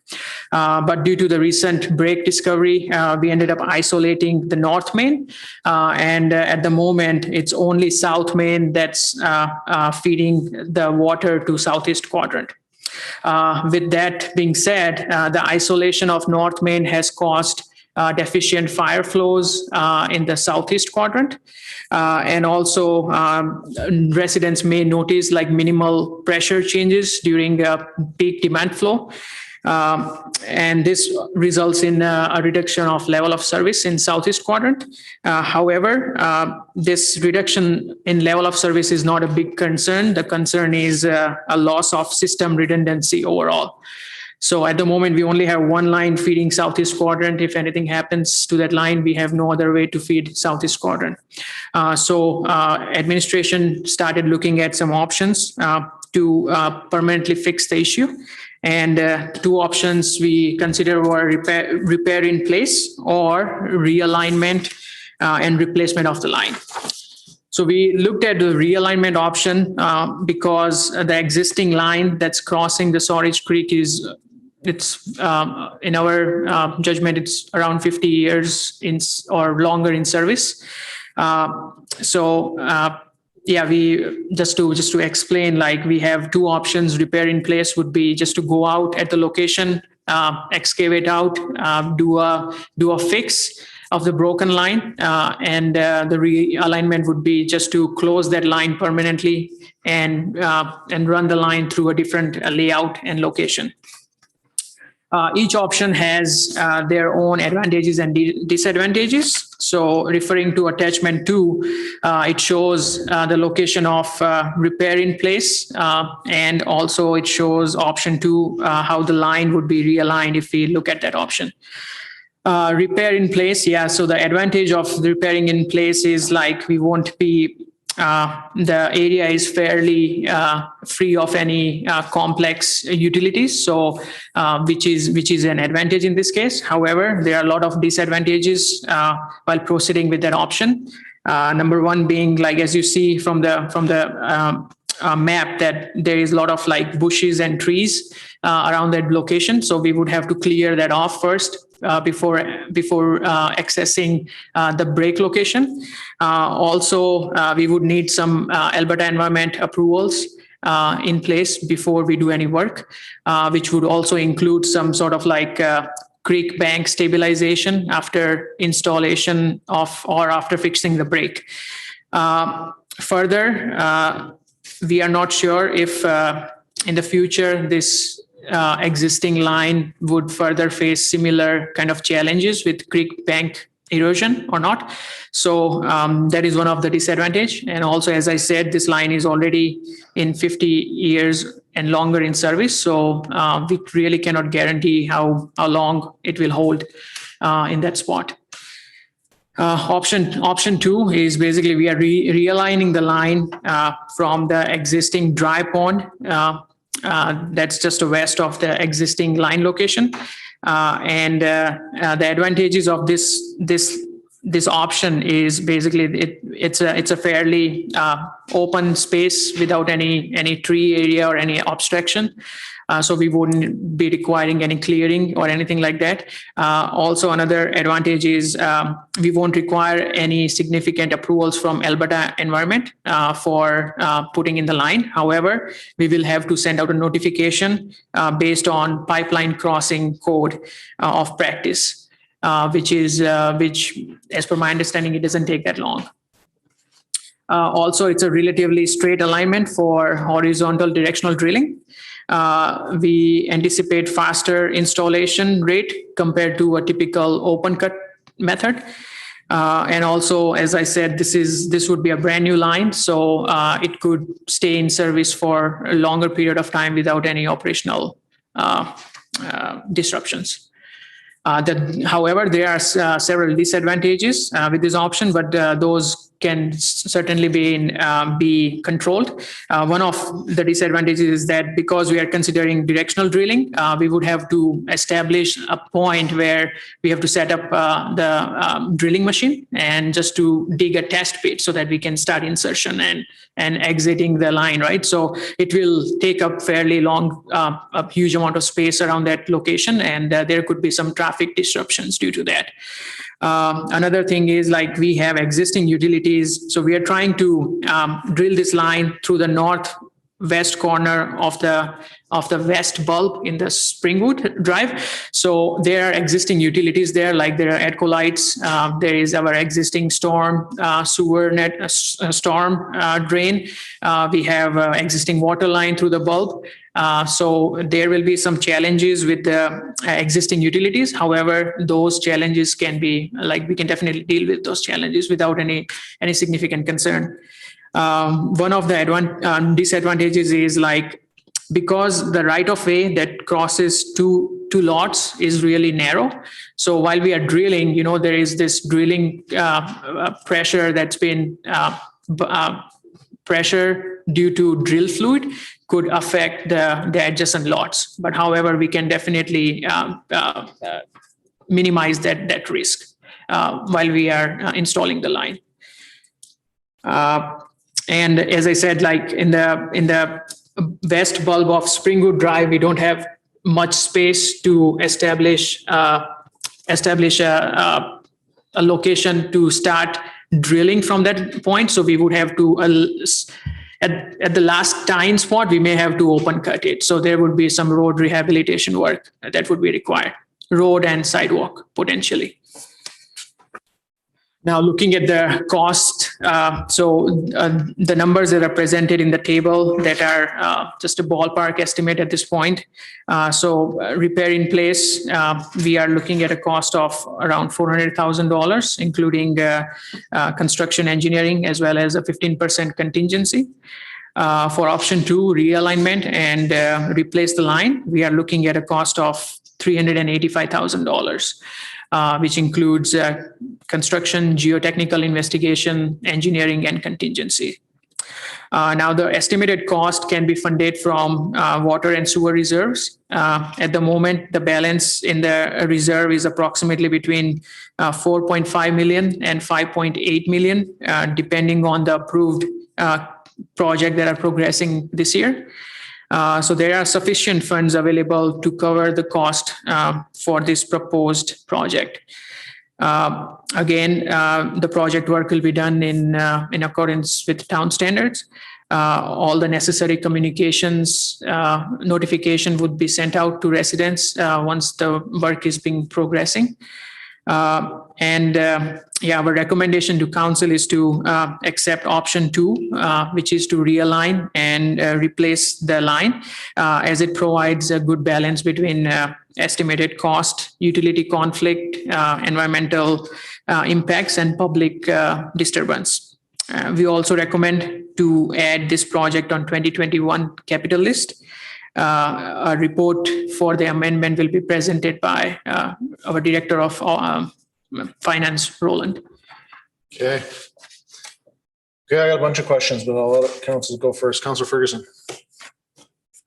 I: But due to the recent break discovery, we ended up isolating the north main. And at the moment, it's only south main that's feeding the water to southeast quadrant. With that being said, the isolation of north main has caused deficient fire flows in the southeast quadrant. And also residents may notice like minimal pressure changes during peak demand flow. And this results in a reduction of level of service in southeast quadrant. However, this reduction in level of service is not a big concern. The concern is a loss of system redundancy overall. So at the moment, we only have 1 line feeding southeast quadrant. If anything happens to that line, we have no other way to feed southeast quadrant. So administration started looking at some options to permanently fix the issue. And 2 options we consider were repair in place or realignment and replacement of the line. So we looked at the realignment option because the existing line that's crossing the Sorage Creek in our judgment, it's around 50 years or longer in service. Yeah, we just to explain, like we have 2 options. Repair in place would be just to go out at the location, excavate out, do a fix of the broken line, and the realignment would be just to close that line permanently and run the line through a different layout and location. Each option has their own advantages and disadvantages. So referring to attachment 2, it shows the location of repair in place, and also it shows option 2, how the line would be realigned if we look at that option. Repair in place, yeah. So the advantage of repairing in place is like we won't be the area is fairly free of any complex utilities, so which is an advantage in this case. However, there are a lot of disadvantages while proceeding with that option. Number 1 being, like as you see from the map, that there is a lot of like bushes and trees around that location, so we would have to clear that off first before accessing the break location. Also, we would need some Alberta Environment approvals in place before we do any work, which would also include some sort of like creek bank stabilization after installation of or after fixing the break. Further, we are not sure if in the future this existing line would further face similar kind of challenges with creek bank erosion or not. So that is one of the disadvantage. And also, as I said, this line is already in 50 years and longer in service. So we really cannot guarantee how long it will hold in that spot. Option 2 is basically we are realigning the line from the existing dry pond that's just west of the existing line location. And the advantages of this this option is basically it's a fairly open space without any tree area or any obstruction. So we wouldn't be requiring any clearing or anything like that. Also, another advantage is we won't require any significant approvals from Alberta Environment for putting in the line. However, we will have to send out a notification based on pipeline crossing code of practice, which as per my understanding, it doesn't take that long. Also, it's a relatively straight alignment for horizontal directional drilling. We anticipate faster installation rate compared to a typical open cut method. And also, as I said, this would be a brand new line, so it could stay in service for a longer period of time without any operational disruptions. However, there are several disadvantages with this option, but those can certainly be controlled. One of the disadvantages is that because we are considering directional drilling, we would have to establish a point where we have to set up the drilling machine and just to dig a test pit so that we can start insertion and exiting the line, right? So it will take up fairly long, a huge amount of space around that location, and there could be some traffic disruptions due to that. Another thing is, like, we have existing utilities, so we are trying to drill this line through the northwest corner of the west bulb in the Springwood Drive. So there are existing utilities there, like there are EDCO lights. There is our existing storm sewer net storm drain. We have existing water line through the bulb. So there will be some challenges with the existing utilities. However, those challenges can be, like, we can definitely deal with those challenges without any significant concern. One of the disadvantages is, like, because the right of way that crosses two lots is really narrow. So while we are drilling, there is this drilling pressure that's been pressure due to drill fluid could affect the adjacent lots. But however, we can definitely minimize that risk while we are installing the line. And as I said, like in the west bulb of Springwood Drive, we don't have much space to establish a location to start drilling from that point. So we would have to, at the last tying spot, we may have to open cut it. So there would be some road rehabilitation work that would be required, road and sidewalk potentially. Now, looking at the cost, the numbers that are presented in the table that are just a ballpark estimate at this point. So repair in place, we are looking at a cost of around $400,000, including construction engineering, as well as a 15% contingency. For option 2, realignment and replace the line, we are looking at a cost of $385,000. Which includes construction, geotechnical investigation, engineering, and contingency. Now, the estimated cost can be funded from water and sewer reserves. At the moment, the balance in the reserve is approximately between 4.5 million and 5.8 million, depending on the approved project that are progressing this year. So there are sufficient funds available to cover the cost for this proposed project. Again, the project work will be done in accordance with town standards. All the necessary communications notification would be sent out to residents once the work is being progressing. Our recommendation to council is to accept option 2, which is to realign and replace the line, as it provides a good balance between estimated cost, utility conflict, environmental impacts, and public disturbance. We also recommend to add this project on 2021 capital list. A report for the amendment will be presented by our Director of Finance, Roland.
A: Okay. I got a bunch of questions, but I'll let council go first. Councilor Ferguson.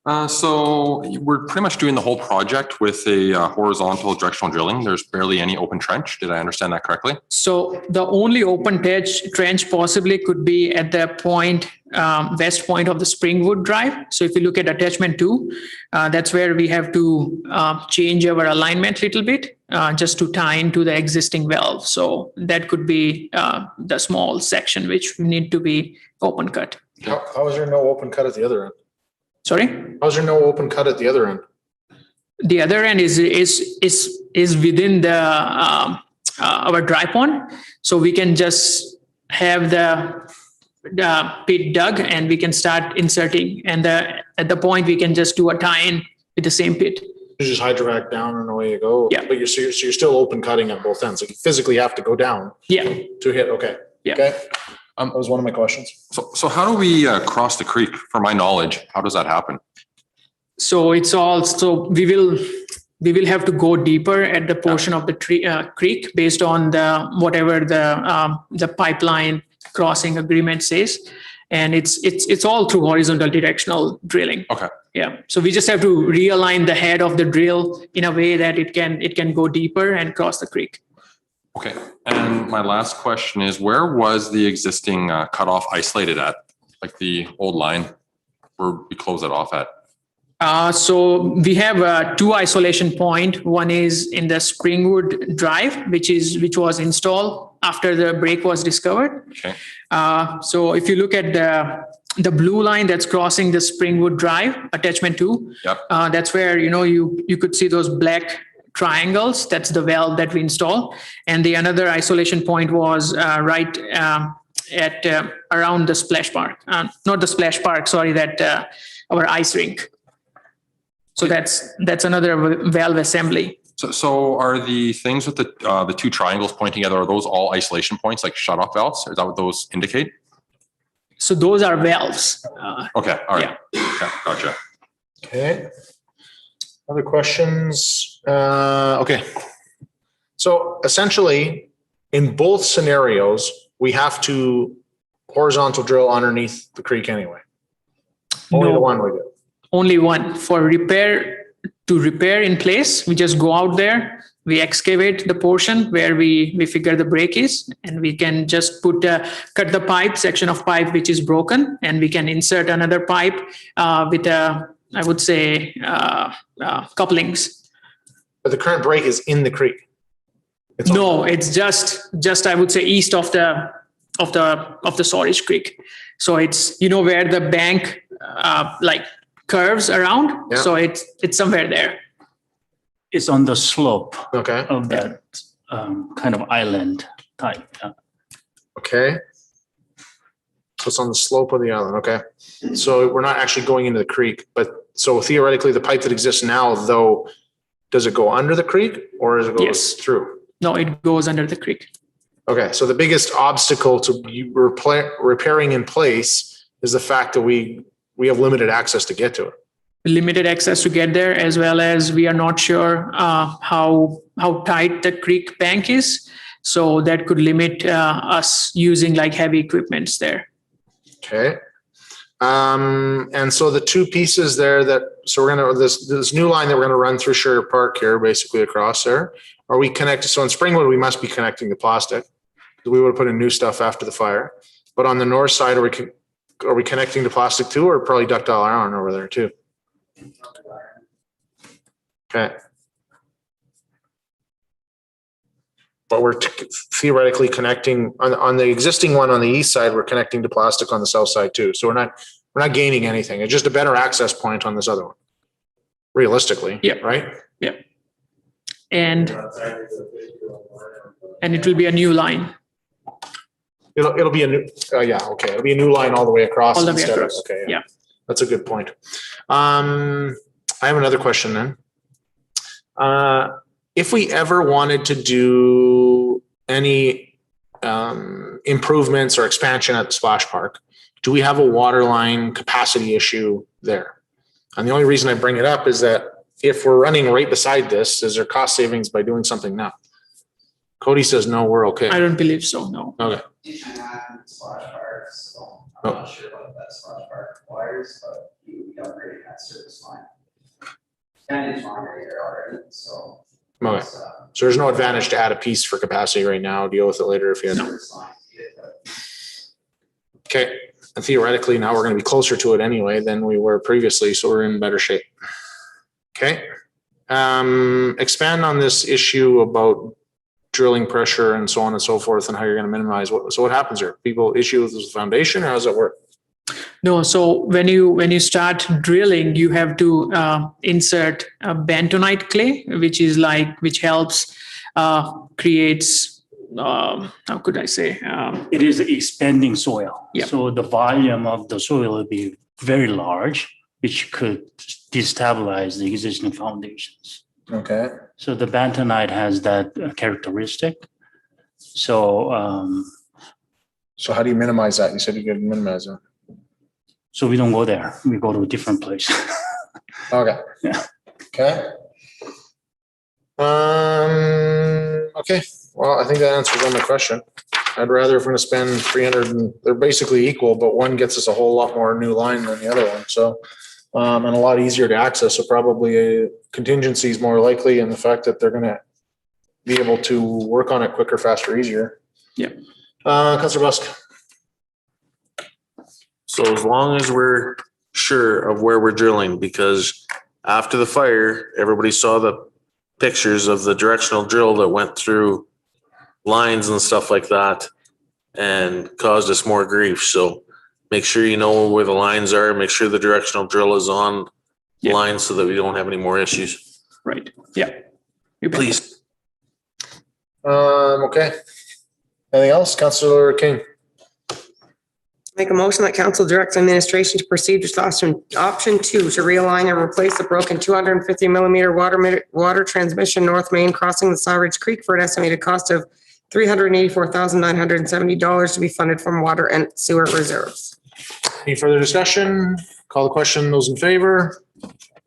G: So we're pretty much doing the whole project with a horizontal directional drilling. There's barely any open trench. Did I understand that correctly?
I: So the only open trench possibly could be at the point, west point of the Springwood Drive. So if you look at attachment 2, that's where we have to change our alignment a little bit just to tie into the existing valve. So that could be the small section which need to be open cut.
A: How is there no open cut at the other end?
I: Sorry?
A: How is there no open cut at the other end?
I: The other end is within the our dry pond, so we can just have the pit dug and we can start inserting, and at the point we can just do a tie-in with the same pit.
A: You just hydrovac down and away you go.
I: Yeah.
A: But you're still open cutting at both ends. So you physically have to go down
I: Yeah,
A: to hit. Okay.
I: Yeah.
A: Okay. That was one of my questions.
G: So how do we cross the creek? For my knowledge, how does that happen?
I: so it's all, so we will have to go deeper at the portion of the creek based on whatever the pipeline crossing agreement says. And it's all through horizontal directional drilling.
G: Okay.
I: Yeah. So we just have to realign the head of the drill in a way that it can go deeper and cross the creek.
G: Okay. And my last question is, where was the existing cutoff isolated at? Like the old line where we close it off at?
I: So we have 2 isolation point. One is in the Springwood Drive, which was installed after the break was discovered.
G: Okay.
I: So if you look at the blue line that's crossing the Springwood Drive, attachment 2,
G: Yep.
I: that's where you could see those black triangles. That's the valve that we installed. And the another isolation point was right at around the splash park, not the splash park. Sorry, that our ice rink. So that's another valve assembly.
G: So are the things with the 2 triangles pointing together, are those all isolation points, like shut-off valves? Is that what those indicate?
I: So those are valves.
G: Okay, all right. Okay, gotcha.
A: Okay. Other questions? Okay. So essentially, in both scenarios, we have to horizontal drill underneath the creek anyway. Only the
I: No.
A: one we do.
I: Only one. For repair in place, we just go out there, we excavate the portion where we figure the break is, and we can just cut the pipe, section of pipe which is broken, and we can insert another pipe with I would say couplings.
A: But the current break is in the creek. It's on-
I: No, it's just I would say east of the Sawridge Creek. So it's where the bank like curves around.
A: Yeah.
I: So it's somewhere there.
D: It's on the slope
A: Okay.
D: of that kind of island type.
A: Okay. So it's on the slope of the island. Okay. So we're not actually going into the creek, but so theoretically the pipe that exists now, though, does it go under the creek or does it go
I: Yes.
A: through?
I: No, it goes under the creek.
A: Okay. So the biggest obstacle to repairing in place is the fact that we have limited access to get to it.
I: Limited access to get there, as well as we are not sure how tight the creek bank is. So that could limit us using like heavy equipments there.
A: Okay. And so the 2 pieces there so we're going to, this new line that we're going to run through Sherrier Park here, basically across there, are we connected? So in Springwood, we must be connecting the plastic. We would have put in new stuff after the fire. But on the north side, are we connecting to plastic too, or probably ductile iron over there too? Okay. But we're theoretically connecting on the existing one on the east side, we're connecting to plastic on the south side too. So we're not gaining anything. It's just a better access point on this other one. Realistically.
I: Yeah.
A: Right?
I: And it will be a new line.
A: It'll be a new, okay. It'll be a new line all the way across.
I: All the way
A: instead of-
I: across,
A: Okay.
I: yeah.
A: That's a good point. I have another question then. If we ever wanted to do any improvements or expansion at the splash park, do we have a water line capacity issue there? And the only reason I bring it up is that if we're running right beside this, is there cost savings by doing something now? Cody says, no, we're okay.
I: I don't believe so, no.
A: Okay.
J: You can add splash parks, so I'm not sure what that splash park requires, but you upgrade that service line. 10 inch line right here already, so.
A: Okay.
J: it's,
A: So there's no advantage to add a piece for capacity right now, deal with it later if you had.
J: service line needed, but
A: Okay, and theoretically, now we're gonna be closer to it anyway than we were previously, so we're in better shape. Okay, expand on this issue about drilling pressure and so on and so forth and how you're gonna minimize so what happens here? People issue with the foundation or how does it work?
I: No, so when you start drilling, you have to insert a bentonite clay, which helps creates how could I say?
D: It is expanding soil.
I: Yeah.
D: So the volume of the soil will be very large, which could destabilize the existing foundations.
A: Okay.
D: So the bentonite has that characteristic. So
A: So how do you minimize that? You said you could minimize it.
D: so we don't go there. We go to a different place.
A: Okay.
D: Yeah.
A: Okay. Okay, well, I think that answers all my question. I'd rather if we're gonna spend 300 and they're basically equal, but one gets us a whole lot more new line than the other one, so. And a lot easier to access, so probably a contingency is more likely in the fact that they're gonna be able to work on it quicker, faster, easier.
I: Yeah.
A: Councilor Busk.
C: So as long as we're sure of where we're drilling, because after the fire, everybody saw the pictures of the directional drill that went through lines and stuff like that and caused us more grief. So make sure you know where the lines are, make sure the directional drill is on the
I: Yeah.
C: line so that we don't have any more issues.
I: Right. Yeah. You bet.
C: Please.
A: Okay. Anything else? Councilor King?
B: Make a motion that council directs administration to proceed with option 2 to realign and replace the broken 250 millimeter water transmission North Main crossing the Sawridge Creek for an estimated cost of $384,970 to be funded from water and sewer reserves.
A: Any further discussion? Call the question. Those in favor?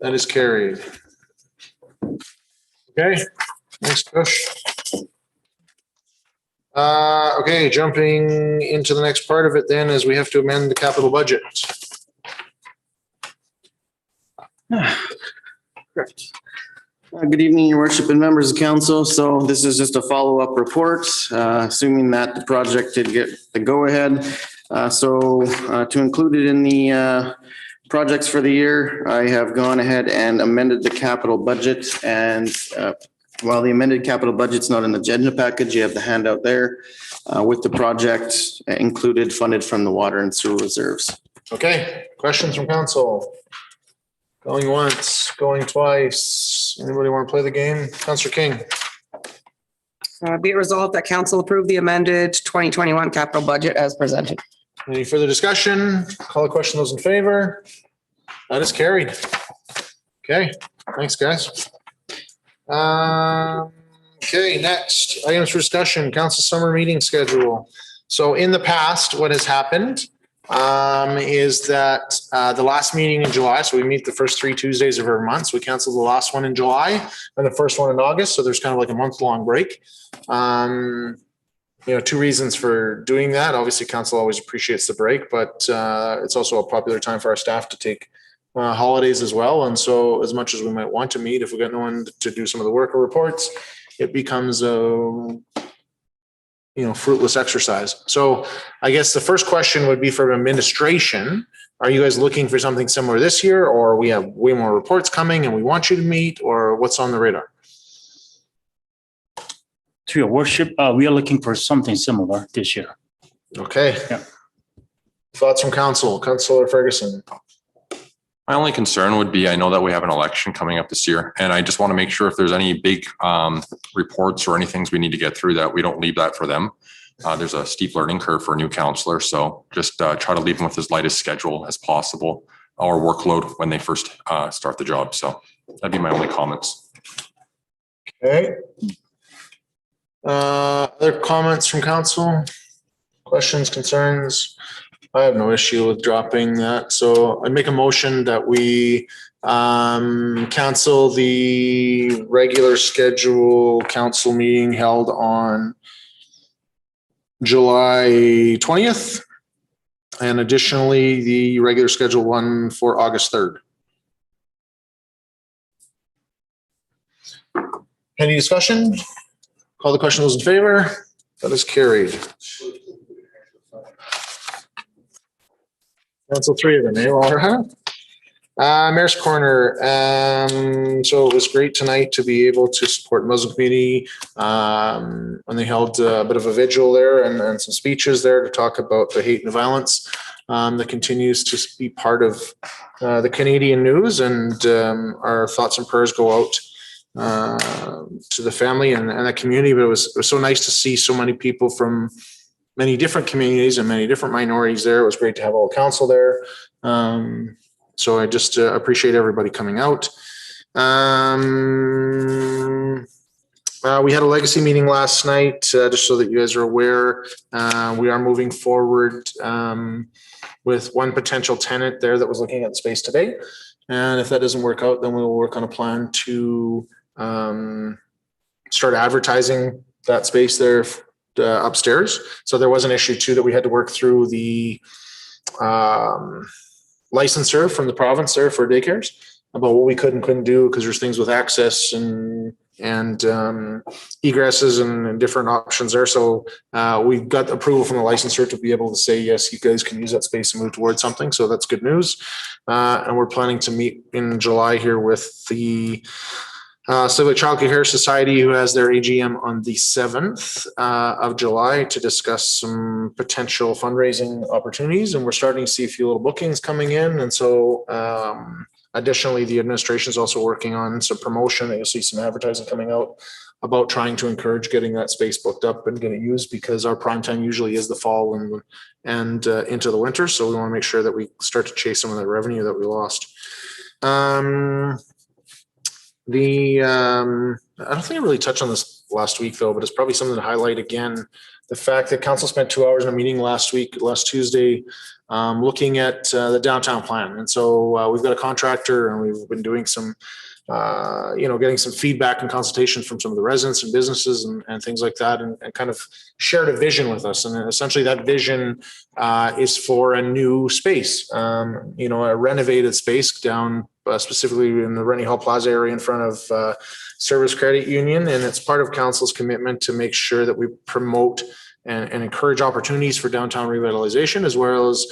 A: That is carried. Okay, thanks, Kush. Okay, jumping into the next part of it then is we have to amend the capital budget.
K: Correct. Good evening, your worship and members of council. So this is just a follow-up report, assuming that the project did get the go-ahead. To include it in the projects for the year, I have gone ahead and amended the capital budget. And while the amended capital budget's not an agenda package, you have the handout there with the project included, funded from the water and sewer reserves.
A: Okay, questions from council? Going once, going twice. Anybody want to play the game? Councilor King?
B: Be it resolved that council approve the amended 2021 capital budget as presented.
A: Any further discussion? Call the question. Those in favor? That is carried. Okay, thanks, guys. Okay, next, items for discussion, council summer meeting schedule. So in the past, what has happened is that the last meeting in July, so we meet the first 3 Tuesdays of every month. So we canceled the last one in July and the first one in August. So there's kind of like a month-long break. You know, 2 reasons for doing that. Obviously, council always appreciates the break, but it's also a popular time for our staff to take holidays as well. And so as much as we might want to meet, if we got no one to do some of the work or reports, it becomes a fruitless exercise. So I guess the first question would be from administration. Are you guys looking for something similar this year, or we have way more reports coming and we want you to meet, or what's on the radar?
D: To your worship, we are looking for something similar this year.
A: Okay.
D: Yeah.
A: Thoughts from council, Councilor Ferguson.
G: My only concern would be, I know that we have an election coming up this year, and I just want to make sure if there's any big reports or any things we need to get through that we don't leave that for them. There's a steep learning curve for a new counselor, so just try to leave them with as light a schedule as possible or workload when they first start the job. So that'd be my only comments.
A: Okay. Other comments from council? Questions, concerns? I have no issue with dropping that. So I'd make a motion that we cancel the regular schedule council meeting held on July 20th. And additionally, the regular schedule one for August 3rd. Any discussion? Call the question. Those in favor? That is carried. Council, three of them, eh, Laura? Mayor's Corner. So it was great tonight to be able to support Muslim community when they held a bit of a vigil there and some speeches there to talk about the hate and violence that continues to be part of the Canadian news. And our thoughts and prayers go out to the family and the community. But it was so nice to see so many people from many different communities and many different minorities there. It was great to have all council there. So I just appreciate everybody coming out. We had a legacy meeting last night, just so that you guys are aware. We are moving forward with one potential tenant there that was looking at the space today. And if that doesn't work out, then we will work on a plan to start advertising that space there upstairs. So there was an issue too that we had to work through the licensor from the province there for daycares about what we could and couldn't do, because there's things with access and egresses and different options there. So we got approval from the licensor to be able to say, yes, you guys can use that space and move towards something. So that's good news. And we're planning to meet in July here with the Civic Child Care Society, who has their AGM on the 7th of July, to discuss some potential fundraising opportunities. And we're starting to see a few little bookings coming in. And so additionally, the administration is also working on some promotion. You'll see some advertising coming out about trying to encourage getting that space booked up and get it used, because our prime time usually is the fall and into the winter. So we want to make sure that we start to chase some of that revenue that we lost. I don't think I really touched on this last week though, but it's probably something to highlight again. The fact that council spent 2 hours in a meeting last Tuesday, looking at the downtown plan. And so we've got a contractor and we've been doing some, getting some feedback and consultation from some of the residents and businesses and things like that, and kind of shared a vision with us. And essentially that vision is for a new space, a renovated space down specifically in the Rennie Hall Plaza area in front of Service Credit Union. And it's part of council's commitment to make sure that we promote and encourage opportunities for downtown revitalization, as well as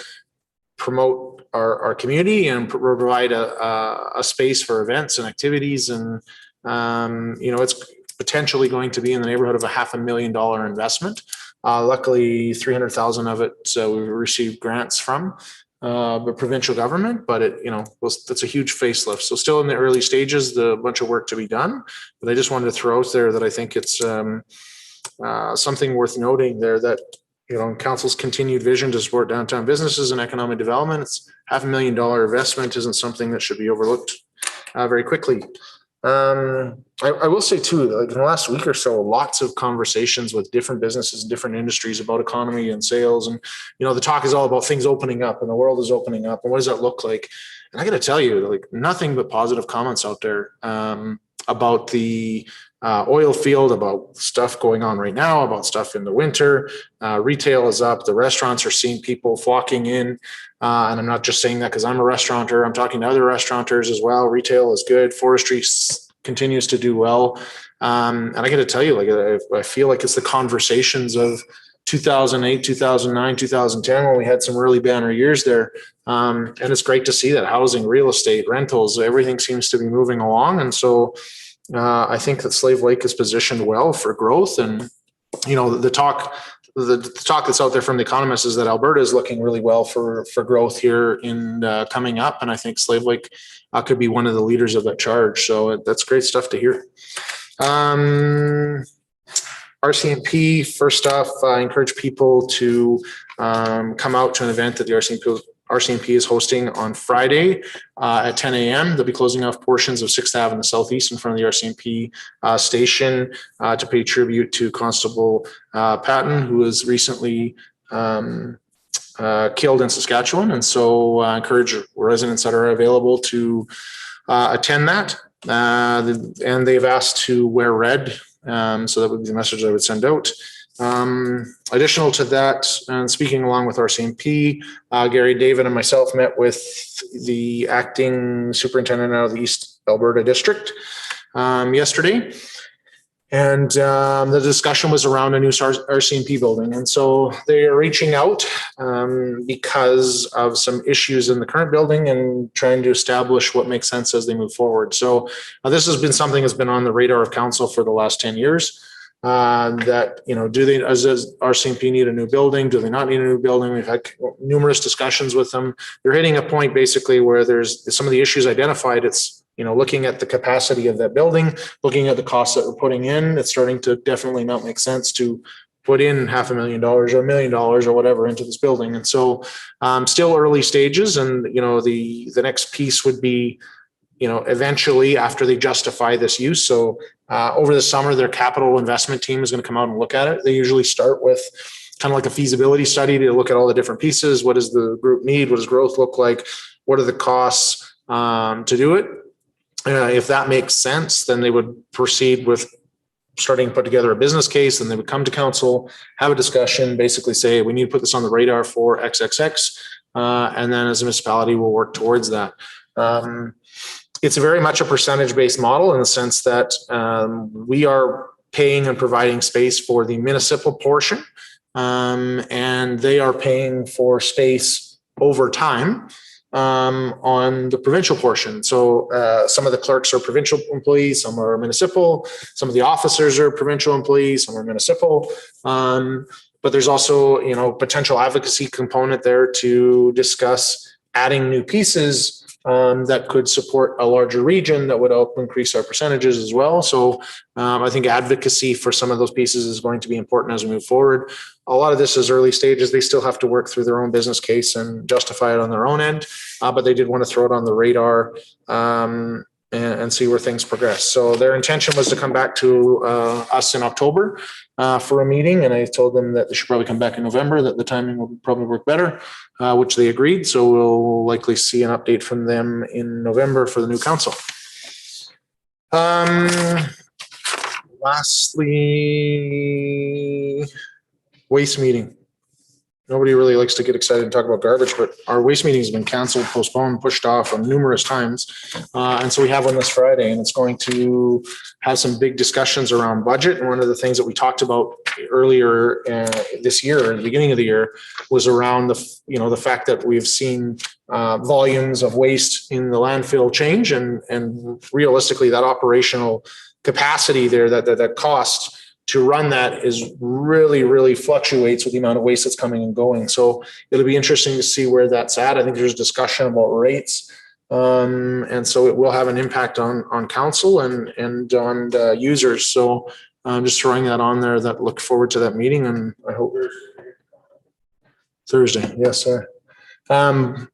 A: promote our community and provide a space for events and activities. And, it's potentially going to be in the neighborhood of $500,000 investment. Luckily, 300,000 of it we received grants from the provincial government, but that's a huge facelift. So still in the early stages, a bunch of work to be done, but I just wanted to throw out there that I think it's something worth noting there, that council's continued vision to support downtown businesses and economic development. It's $500,000 investment isn't something that should be overlooked very quickly. I will say too, like in the last week or so, lots of conversations with different businesses and different industries about economy and sales. And, the talk is all about things opening up and the world is opening up. And what does that look like? And I got to tell you, like nothing but positive comments out there about the oil field, about stuff going on right now, about stuff in the winter. Retail is up. The restaurants are seeing people flocking in. And I'm not just saying that because I'm a restaurateur. I'm talking to other restaurateurs as well. Retail is good. Forestry continues to do well. And I got to tell you, like I feel like it's the conversations of 2008, 2009, 2010, when we had some really banner years there. And it's great to see that housing, real estate, rentals, everything seems to be moving along. And so I think that Slave Lake is positioned well for growth. And, the talk that's out there from the economists is that Alberta is looking really well for growth here in coming up. And I think Slave Lake could be one of the leaders of that charge. So that's great stuff to hear. RCMP, first off, I encourage people to come out to an event that the RCMP is hosting on Friday at 10 a.m. They'll be closing off portions of 6th Ave in the southeast in front of the RCMP station to pay tribute to Constable Patton, who was recently killed in Saskatchewan. And so I encourage residents that are available to attend that. And they've asked to wear red. So that would be the message I would send out. Additional to that, and speaking along with RCMP, Gary, David, and myself met with the acting superintendent out of the East Alberta District yesterday. And the discussion was around a new RCMP building. And so they are reaching out because of some issues in the current building and trying to establish what makes sense as they move forward. So this has been something that's been on the radar of council for the last 10 years. That, does RCMP need a new building? Do they not need a new building? We've had numerous discussions with them. They're hitting a point basically where there's some of the issues identified. It's, looking at the capacity of that building, looking at the costs that we're putting in, it's starting to definitely not make sense to put in $500,000 or $1 million or whatever into this building. And so still early stages. And, the next piece would be, eventually after they justify this use. So over the summer, their capital investment team is going to come out and look at it. They usually start with kind of like a feasibility study to look at all the different pieces. What does the group need? What does growth look like? What are the costs to do it? If that makes sense, then they would proceed with starting to put together a business case. Then they would come to council, have a discussion, basically say, we need to put this on the radar for XXX. And then as a municipality, we'll work towards that. It's very much a percentage-based model in the sense that we are paying and providing space for the municipal portion, and they are paying for space over time on the provincial portion. So some of the clerks are provincial employees, some are municipal, some of the officers are provincial employees, some are municipal. But there's also, potential advocacy component there to discuss adding new pieces that could support a larger region that would help increase our percentages as well. So I think advocacy for some of those pieces is going to be important as we move forward. A lot of this is early stages. They still have to work through their own business case and justify it on their own end, but they did want to throw it on the radar and see where things progress. So their intention was to come back to us in October for a meeting. And I told them that they should probably come back in November, that the timing will probably work better, which they agreed. So we'll likely see an update from them in November for the new council. Lastly, waste meeting. Nobody really likes to get excited and talk about garbage, but our waste meeting has been canceled, postponed, pushed off on numerous times. And so we have one this Friday, and it's going to have some big discussions around budget. And one of the things that we talked about earlier this year, at the beginning of the year, was around the fact that we've seen volumes of waste in the landfill change, and realistically that operational capacity there, that cost to run that is really fluctuates with the amount of waste that's coming and going. So it'll be interesting to see where that's at. I think there's discussion about rates. And so it will have an impact on council and on users. So I'm just throwing that on there, that look forward to that meeting. And I hope Thursday. Yes, sir. But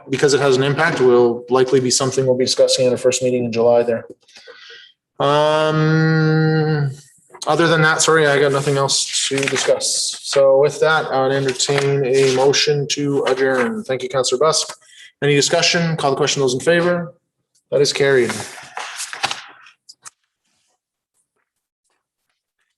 A: because it has an impact, will likely be something we'll be discussing in our first meeting in July there. Other than that, sorry, I got nothing else to discuss. So with that, I would entertain a motion to adjourn. Thank you, Councillor Busk. Any discussion? Call the question. Those in favor? That is carried.